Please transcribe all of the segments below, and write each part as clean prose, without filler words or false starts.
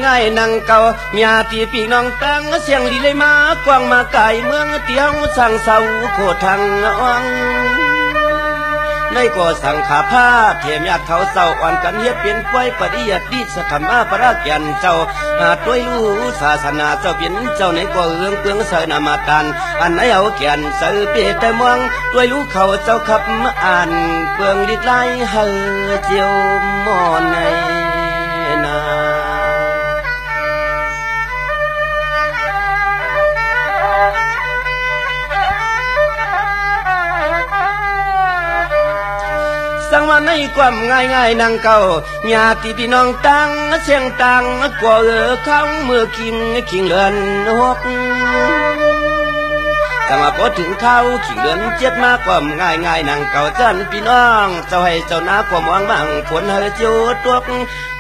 ง่ายนั่งเก่าเมียตีปีน้องตั้งเสียงลีเลยมากวางมาไก่เมืองเตียวสั่งเสาโคทางอ่องในก่อสั่งขาผ้าเทียมยากเขาเศร้าอ่อนกันเฮ็ดเป็นป่วยปฏิยัติดิสธรรมะพระแก่นเจ้าด้วยรู้ศาสนาเจ้าเป็นเจ้าในก่อเอื้องเปลืองเสนามาตันอันไหนเอาแก่นเสือเปียแต่มองด้วยรู้เขาเจ้าขับอ่านเปลืองดิดไล่เฮอเจียวมอนในนาสังว่าในความง่ายนั่งเก่าญาติพี่น้องตั้งเสียงตังกว่าข้างเมื่อคิงเลือนหกสังว่าพอถึงเข้าขิงเลือนเจ็ดมากความง่ายนั่งเก่าจันพี่น้องเจ้าให้เจ้านาความหวังมั่งผลเฮอเจียวตัว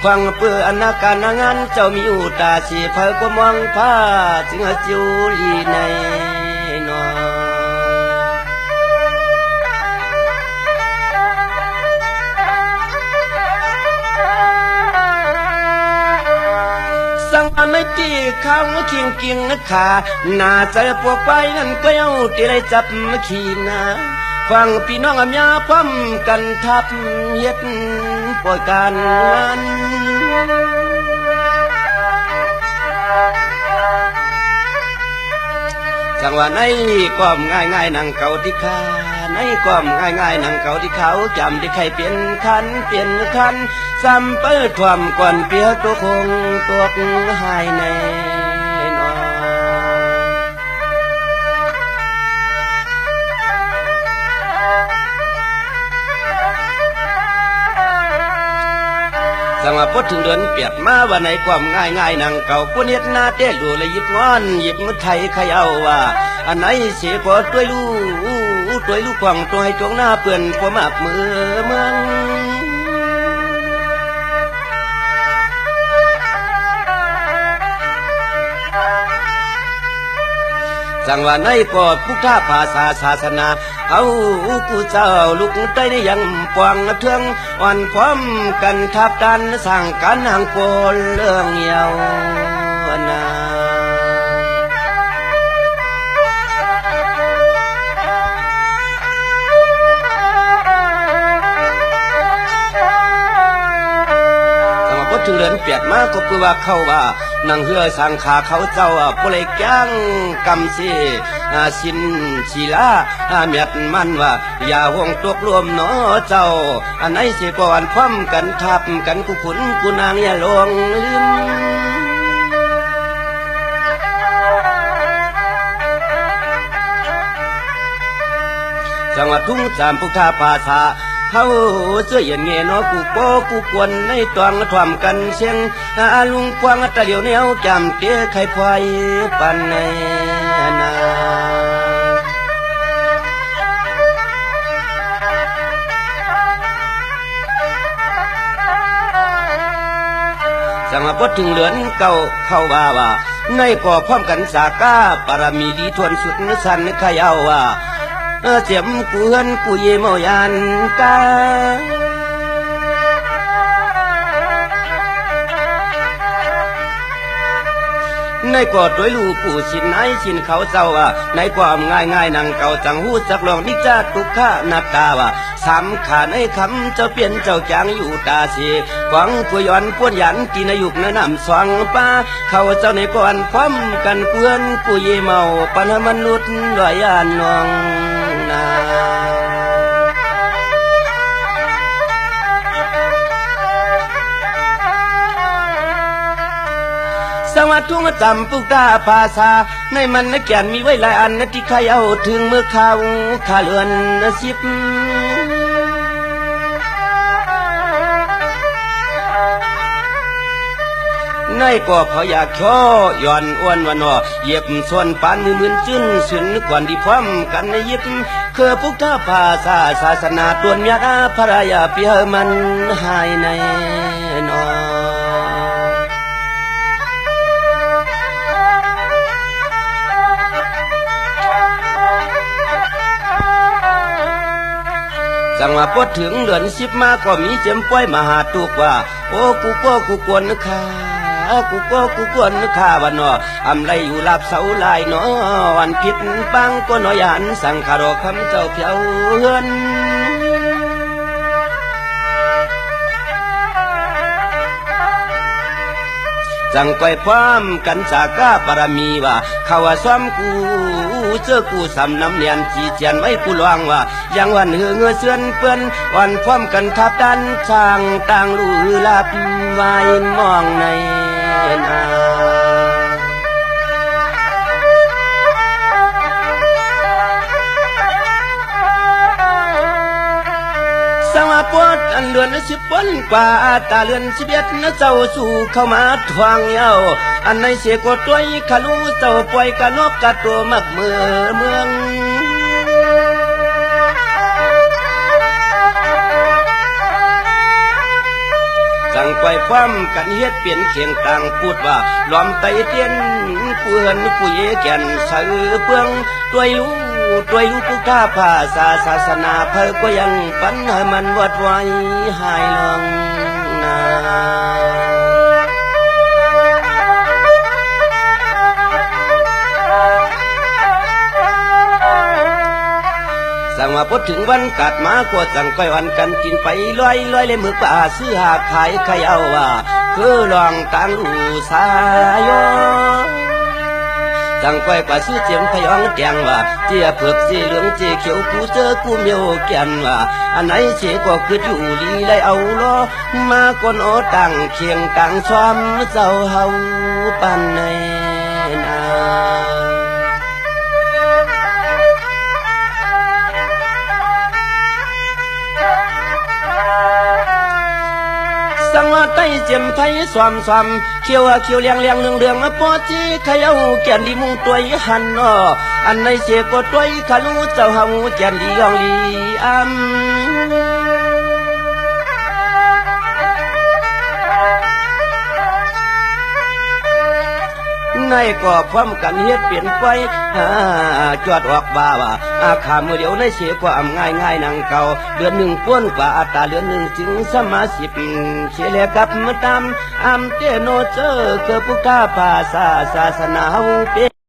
ควังเปื้ออนาการงานเจ้ามีอุตาสีเผยความหวังผ้าจึงเจียวลีในนอสังไม่ตีข้าวกิงขาน่าจะพวกไปนั่นก็เอาที่ไรจับขีนาฟังพี่น้องอเมียพร้อมกันทับเฮ็ดปล่อยการงานจังว่าในความง่ายนั่งเก่าที่ขาในความง่ายนั่งเก่าที่เขาจำที่ใครเปลี่ยนคันซ้ำเปิดความก่อนเปียกตัวคงตัวหายในนอจังว่าพอถึงเดือนเปียดมาว่าในความง่ายนั่งเก่าผู้เน็ดหน้าเต้ดูเลยหยิบงอนหยิบมือไทยขย่าว่าอันไหนเสียพอตัวลูกว่างตัวให้จงหน้าเปื่อนความอับมือเมืองสังว่าในปอดพุทธภาษาศาสนาเอากูเจ้าลูกใจในยังปวงเทืองอ่อนพร้อมกันทับดันสั่งการห่างโกลเรื่องเยาวนาถึงเดือนเปียดมากก็คือว่าเขาว่านังเฮือสังขาเขาเจ้าผู้เลยแก้งกำซีสินศิลาเมียดมันว่าอย่าห่วงตกรวมเนาะเจ้าอันไหนสิปอนพร้อมกันทับกันกุขุนกุนางอย่าลวงลืมจังหวัดทุ่งสามพุทธภาษาเขาเสื้อเย็นเงี้ยนอกูโป้กูกวนในตวงทวมกันเสียงลุงกวางตะเหลียวแนวจำเตี้ยไข่ควายปันในนาจังหวะพอถึงเหลือนเก่าเข้าว่าในก่อพร้อมกันสากาปารมีดีทวนสุดนิสันขยาวว่าเสียมกูเฮินกูเยมยันกาในกอดด้วยลูกผู้ชินไหนชินเขาเจ้าว่าในความง่ายนั่งเก่าจังหูจักลองนิจาตุกขะนักตาว่าสำขาในคำเจ้าเปลี่ยนเจ้าจางอยู่ตาเสียหวังกุยอนป้วนยันกินอายุกในน้ำสวงป้าเขาเจ้าในก่อนพร้อมกันเพื่อนกูเยเมาปัญหามนุษย์ลอยยานนองนาสวัสดิ์ทุ่งจำปุกตาภาษาในมันนักแก่นมีไว้หลายอันที่ใครเอาถึงเมื่อเขาขาเลือนสิบในก็พออยากช่อย่อนอ้วนวันนอเย็บส่วนปานมือจื้นสุนกวนที่พร้อมกันในยิบคือพุทธภาษาศาสนาตัวเมียพระยาเปียมันหายในนอจังว่าพอถึงเดือน10มาก็มีเจ็มป้อยมาหาตุกว่าโอ้กูกวนขา กูก็กูกวนข้าวันนออำไรอยู่ลาบเสาลายนอวันผิดปังก็นอยันสังขารคำเจ้าเพียวเฮือนจังก้อยพร้อมกันจากก้าปรมีว่าเขาว่าซ้อมกูเจอกูสำน้ำเนียนจีเจียนไว้กูลวงว่ายังวันเหือเงือเสือนเปื้อนวันพร้อมกันทับดันช่างต่างรู้ลับไว้มองในนาสมาปวดอันเลือนสิบปนกว่าตาเลือนสิบเอ็ดนะเจ้าสู่เข้ามาทวงเย้าอันในเสียกดตัวขลูเจ้าปล่อยกะนกกะตัวมักเมืองสั่งปล่อยความกันเฮ็ดเปลี่ยนเคียงต่างพูดว่าล้อมไตเตียนกูเหินกูเยแก่นสะเปืองตัวรู้ผู้ข้าภาษาศาสนาเพิ่ก็ยังปันให้มันวัดไว้หายลงนาสั่งมาพดถึงวันกัดมากวดสั่งก้อยวันกันกินไปลอยเลยมือป่าซื้อหาขายใครเอาว่าคือลองต่างรูสายสั่งก้อยป่าซื้อเจียมพยองแกงว่าเจียเผือกสีเหลืองเจียเขียวกูเจอกูเมียวแกนว่าอันไหนเสียก็คืออยู่ลีได้เอาล้อมาก้นโอต่างเคียงต่างซ้อมเจ้าเฮาปันในนาสังว่าไต้เจียมไทยความเขียวเลี้ยงเรื่องมาปอจีขยเอาแก่นดีมุงตัวหันนออันในเสียก็ตัวขาลูเจ้าเฮาแก่นดียองลีในก็พร้อมกันเฮ็ดเปลี่ยนไปจอดออกบ่าว่าขามือเดียวในเสียความง่ายนังเก่าเดือนหนึ่งป้วนกว่าอัตราเดือนหนึ่งจึงสมาสิบเสียแล้วกับมาตามอัมเตโนเจอเกือผู้ข้าภาษาศาสนาเฮาเป